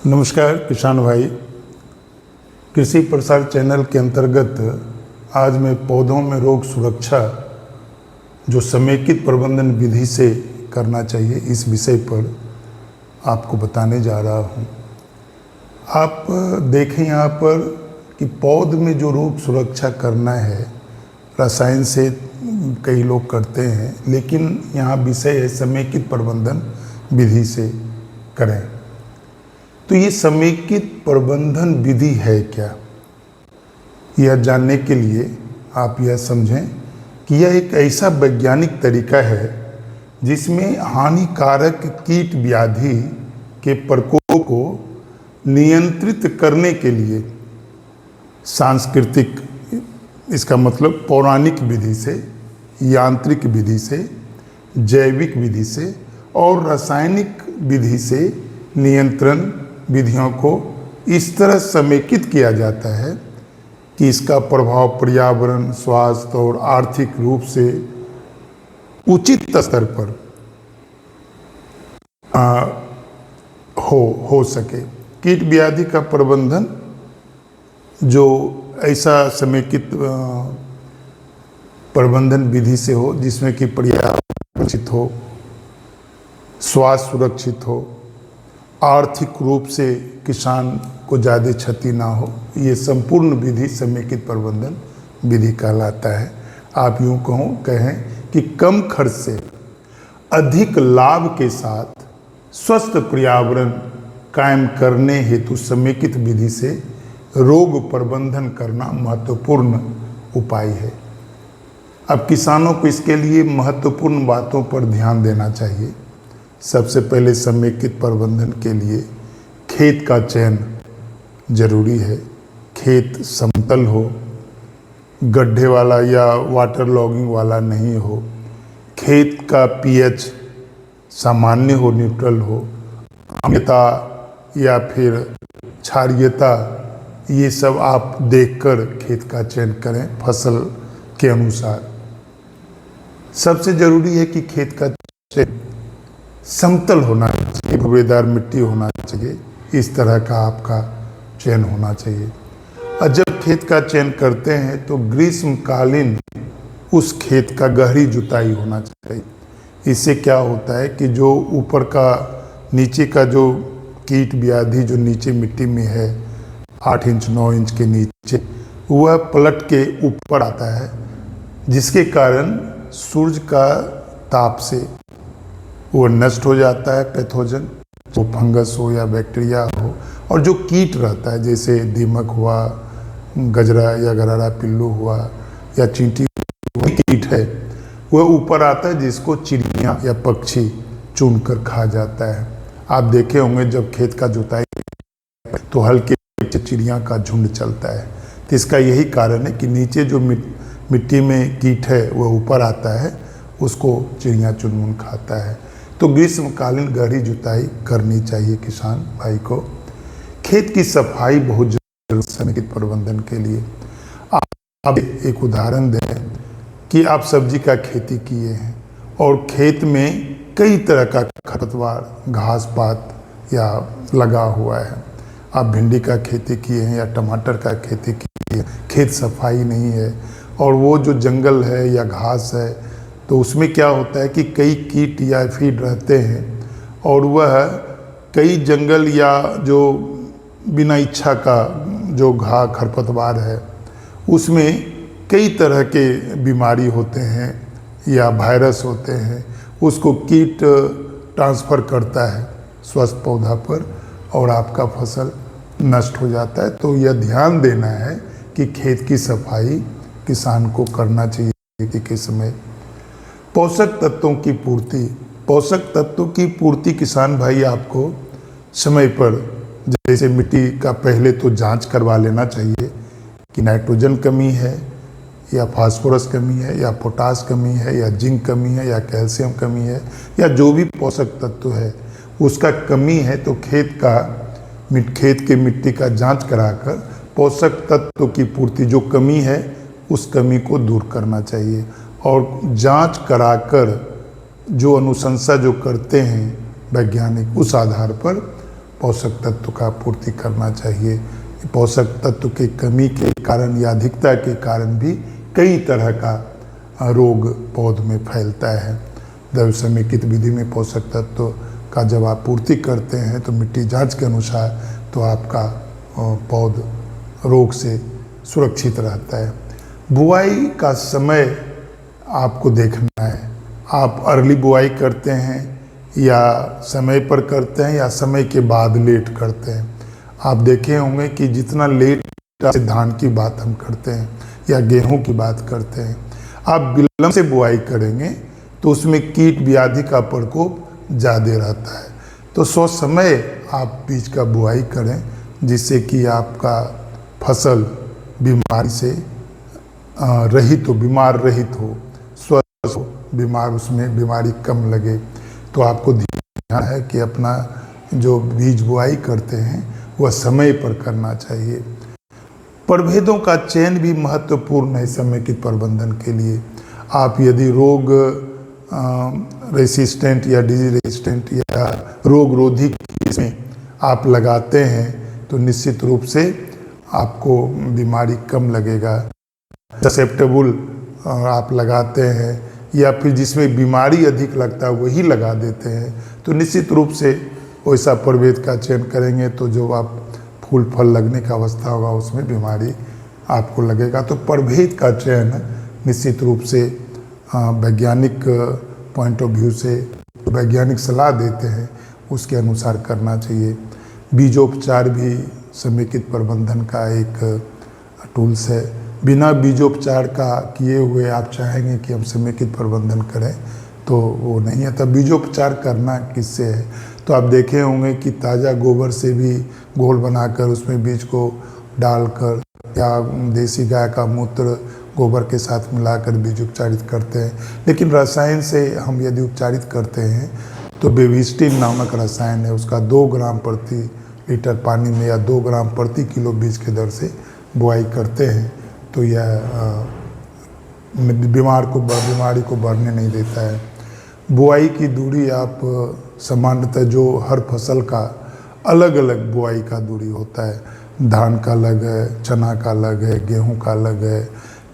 नमस्कार किसान भाई। कृषि प्रसार चैनल के अंतर्गत आज मैं पौधों में रोग सुरक्षा जो समेकित प्रबंधन विधि से करना चाहिए इस विषय पर आपको बताने जा रहा हूँ। आप देखें यहाँ पर कि पौध में जो रोग सुरक्षा करना है रसायन से कई लोग करते हैं, लेकिन यहाँ विषय है समेकित प्रबंधन विधि से करें। तो ये समेकित प्रबंधन विधि है क्या, यह जानने के लिए आप यह समझें कि यह एक ऐसा वैज्ञानिक तरीका है जिसमें हानिकारक कीट व्याधि के प्रकोप को नियंत्रित करने के लिए सांस्कृतिक, इसका मतलब पौराणिक विधि से, यांत्रिक विधि से, जैविक विधि से और रासायनिक विधि से नियंत्रण विधियों को इस तरह समेकित किया जाता है कि इसका प्रभाव पर्यावरण, स्वास्थ्य और आर्थिक रूप से उचित स्तर पर हो सके। कीट व्याधि का प्रबंधन जो ऐसा समेकित प्रबंधन विधि से हो जिसमें कि पर्यावरण सुरक्षित हो, स्वास्थ्य सुरक्षित हो, आर्थिक रूप से किसान को ज़्यादा क्षति ना हो, ये संपूर्ण विधि समेकित प्रबंधन विधि कहलाता है। आप यूँ कहें कि कम खर्च से अधिक लाभ के साथ स्वस्थ पर्यावरण कायम करने हेतु समेकित विधि से रोग प्रबंधन करना महत्वपूर्ण उपाय है। अब किसानों को इसके लिए महत्वपूर्ण बातों पर ध्यान देना चाहिए। सबसे पहले समेकित प्रबंधन के लिए खेत का चयन जरूरी है। खेत समतल हो, गड्ढे वाला या वाटर लॉगिंग वाला नहीं हो। खेत का पीएच सामान्य हो, न्यूट्रल हो। अम्लता या फिर क्षारीयता, ये सब आप देखकर खेत का चयन करें फसल के अनुसार। सबसे जरूरी है कि खेत का चयन समतल होना चाहिए, भुवेदार मिट्टी होना चाहिए, इस तरह का आपका चयन होना चाहिए। और जब खेत का चयन करते हैं तो ग्रीष्मकालीन उस खेत का गहरी जुताई होना चाहिए। इससे क्या होता है कि जो ऊपर का, नीचे का जो कीट व्याधि जो नीचे मिट्टी में है 8 इंच 9 इंच के नीचे, वह पलट के ऊपर आता है, जिसके कारण सूरज का ताप से वो नष्ट हो जाता है। पैथोजन, वो फंगस हो या बैक्टीरिया हो, और जो कीट रहता है जैसे दीमक हुआ, गजरा या गरारा पिल्लू हुआ या चींटी, कीट है वह ऊपर आता है, जिसको चिड़िया या पक्षी चुन कर खा जाता है। आप देखे होंगे जब खेत का जुताई तो हल्के चिड़िया का झुंड चलता है। तो इसका यही कारण है कि नीचे जो मिट्टी में कीट है वह ऊपर आता है, उसको चिड़िया चुन खाता है। तो ग्रीष्मकालीन गहरी जुताई करनी चाहिए किसान भाई को। खेत की सफाई बहुत जरूरी है समेकित प्रबंधन के लिए। आप एक उदाहरण दें कि आप सब्जी का खेती किए हैं और खेत में कई तरह का खरपतवार, घास पात या लगा हुआ है। आप भिंडी का खेती किए हैं या टमाटर का खेती किए हैं, खेत सफाई नहीं है और वो जो जंगल है या घास है तो उसमें क्या होता है कि कई कीट या फीड रहते हैं और वह कई जंगल या जो बिना इच्छा का जो खरपतवार है उसमें कई तरह के बीमारी होते हैं या वायरस होते हैं, उसको कीट ट्रांसफ़र करता है स्वस्थ पौधा पर और आपका फसल नष्ट हो जाता है। तो यह ध्यान देना है कि खेत की सफाई किसान को करना चाहिए के समय। पोषक तत्वों की पूर्ति, पोषक तत्वों की पूर्ति किसान भाई आपको समय पर, जैसे मिट्टी का पहले तो जांच करवा लेना चाहिए कि नाइट्रोजन कमी है या फास्फोरस कमी है या पोटास कमी है या जिंक कमी है या कैल्शियम कमी है या जो भी पोषक तत्व है उसका कमी है, तो खेत के मिट्टी का जांच कराकर पोषक तत्व की पूर्ति, जो कमी है उस कमी को दूर करना चाहिए। और जांच कराकर जो अनुशंसा जो करते हैं वैज्ञानिक, उस आधार पर पोषक तत्व का पूर्ति करना चाहिए। पोषक तत्व की कमी के कारण या अधिकता के कारण भी कई तरह का रोग पौध में फैलता है। जब समेकित विधि में पोषक तत्व का जब आप पूर्ति करते हैं तो मिट्टी जांच के अनुसार तो आपका पौध रोग से सुरक्षित रहता है। बुआई का समय आपको देखना है, आप अर्ली बुआई करते हैं या समय पर करते हैं या समय के बाद लेट करते हैं। आप देखे होंगे कि जितना लेट धान की बात हम करते हैं या गेहूं की बात करते हैं, आप विलंब से बुआई करेंगे तो उसमें कीट व्याधि का प्रकोप ज़्यादा रहता है। तो सोच समय आप बीज का बुआई करें जिससे कि आपका फसल बीमारी से रहित हो, बीमार रहित हो, स्वस्थ हो, बीमार उसमें बीमारी कम लगे। तो आपको ध्यान है कि अपना जो बीज बुआई करते हैं वह समय पर करना चाहिए। प्रभेदों का चयन भी महत्वपूर्ण है समेकित प्रबंधन के लिए। आप यदि रोग रेसिस्टेंट या डिजीज रेसिस्टेंट या रोग रोधी में आप लगाते हैं तो निश्चित रूप से आपको बीमारी कम लगेगा। ससेप्टेबल आप लगाते हैं या फिर जिसमें बीमारी अधिक लगता है वही लगा देते हैं तो निश्चित रूप से वैसा प्रभेद का चयन करेंगे तो जो आप फूल फल लगने का अवस्था होगा उसमें बीमारी आपको लगेगा। तो प्रभेद का चयन निश्चित रूप से वैज्ञानिक पॉइंट ऑफ व्यू से वैज्ञानिक सलाह देते हैं उसके अनुसार करना चाहिए। बीजोपचार भी समेकित प्रबंधन का एक टूल्स है। बिना बीजोपचार का किए हुए आप चाहेंगे कि हम समेकित प्रबंधन करें तो वो नहीं है। तब बीजोपचार करना किससे है तो आप देखे होंगे कि ताज़ा गोबर से भी घोल बनाकर उसमें बीज को डालकर या देसी गाय का मूत्र गोबर के साथ मिलाकर बीज उपचारित करते हैं। लेकिन रसायन से हम यदि उपचारित करते हैं तो बेविस्टिन नामक रसायन है, उसका 2 ग्राम प्रति लीटर पानी में या 2 ग्राम प्रति किलो बीज के दर से बुआई करते हैं तो यह बीमारी को बढ़ने नहीं देता है। बुआई की दूरी आप सामान्यतः जो हर फसल का अलग अलग बुआई का दूरी होता है। धान का अलग है, चना का अलग है, गेहूं का अलग है।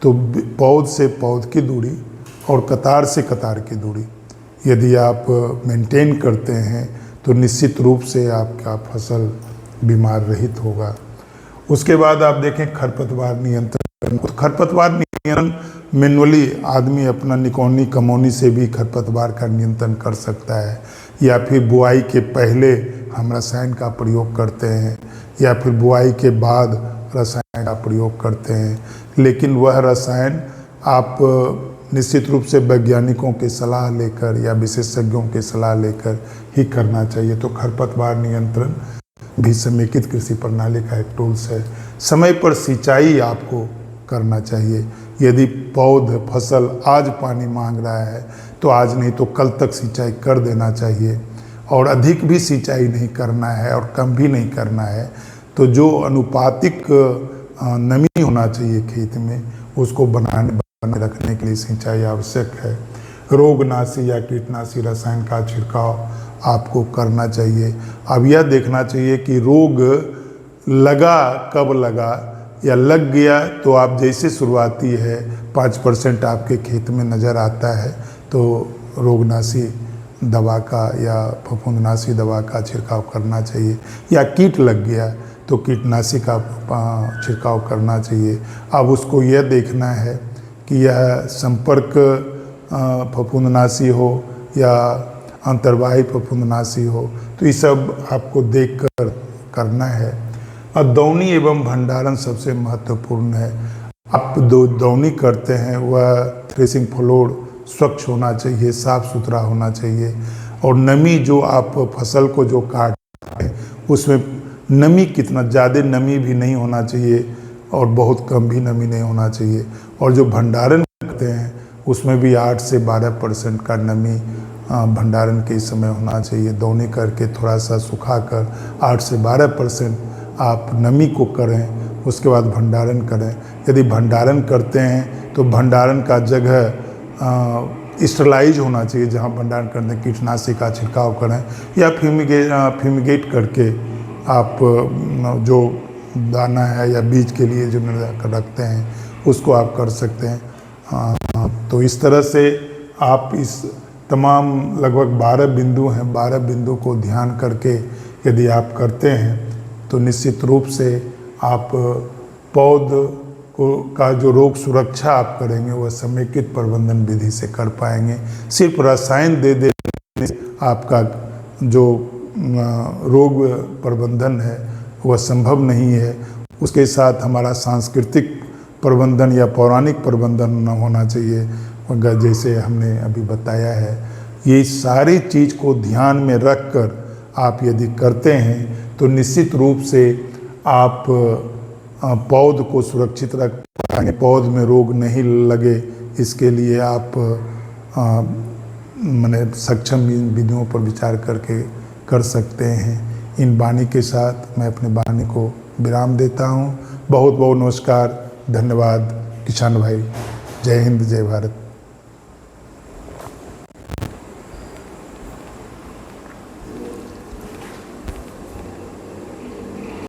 तो पौध से पौध की दूरी और कतार से कतार की दूरी यदि आप मेंटेन करते हैं तो निश्चित रूप से आपका फसल बीमार रहित होगा। उसके बाद आप देखें खरपतवार नियंत्रण। खरपतवार नियंत्रण मैनुअली आदमी अपना निकौनी कमौनी से भी खरपतवार का नियंत्रण कर सकता है या फिर बुआई के पहले हम रसायन का प्रयोग करते हैं या फिर बुआई के बाद रसायन का प्रयोग करते हैं। लेकिन वह रसायन आप निश्चित रूप से वैज्ञानिकों की सलाह लेकर या विशेषज्ञों की सलाह लेकर ही करना चाहिए। तो खरपतवार नियंत्रण भी समेकित कृषि प्रणाली का एक टूल्स है। समय पर सिंचाई आपको करना चाहिए। यदि पौध फसल आज पानी मांग रहा है तो आज नहीं तो कल तक सिंचाई कर देना चाहिए और अधिक भी सिंचाई नहीं करना है और कम भी नहीं करना है। तो जो अनुपातिक नमी होना चाहिए खेत में उसको बनाने रखने के लिए सिंचाई आवश्यक है। रोगनाशी या कीटनाशी रसायन का छिड़काव आपको करना चाहिए। अब यह देखना चाहिए कि रोग लगा कब लगा या लग गया तो आप जैसे शुरुआती है 5% आपके खेत में नज़र आता है तो रोगनाशी दवा का या फफूंदनाशी दवा का छिड़काव करना चाहिए। या कीट लग गया तो कीटनाशी का छिड़काव करना चाहिए। अब उसको यह देखना है कि यह संपर्क फफूंदनाशी हो या अंतर्वाही फफूंदनाशी हो तो ये सब आपको देखकर करना है। और दौनी एवं भंडारण सबसे महत्वपूर्ण है। आप दौनी करते हैं वह थ्रेसिंग फ्लोर स्वच्छ होना चाहिए, साफ सुथरा होना चाहिए और नमी जो आप फसल को जो काटते हैं उसमें नमी कितना ज़्यादा नमी भी नहीं होना चाहिए और बहुत कम भी नमी नहीं होना चाहिए। और जो भंडारण करते हैं उसमें भी 8 से 12% का नमी भंडारण के समय होना चाहिए। दौनी करके थोड़ा सा सुखाकर 8 से 12% आप नमी को करें, उसके बाद भंडारण करें। यदि भंडारण करते हैं तो भंडारण का जगह स्टरलाइज होना चाहिए। जहां भंडारण करते हैं कीटनाशी का छिड़काव करें या फ्यूमिगेट करके आप जो दाना है या बीज के लिए जो रखते हैं उसको आप कर सकते हैं। तो इस तरह से आप इस तमाम लगभग 12 बिंदु हैं, 12 बिंदु को ध्यान करके यदि आप करते हैं तो निश्चित रूप से आप पौध को का जो रोग सुरक्षा आप करेंगे वह समेकित प्रबंधन विधि से कर पाएंगे। सिर्फ रसायन दे देने से आपका जो रोग प्रबंधन है वह संभव नहीं है। उसके साथ हमारा सांस्कृतिक प्रबंधन या पौराणिक प्रबंधन न होना चाहिए, मगर जैसे हमने अभी बताया है, ये सारी चीज़ को ध्यान में रखकर आप यदि करते हैं तो निश्चित रूप से आप पौध को सुरक्षित रख पाएंगे, पौध में रोग नहीं लगे, इसके लिए आप माने सक्षम विधियों पर विचार करके कर सकते हैं। इन वाणी के साथ मैं अपने वाणी को विराम देता हूँ। बहुत बहुत नमस्कार, धन्यवाद किसान भाई। जय हिंद, जय भारत।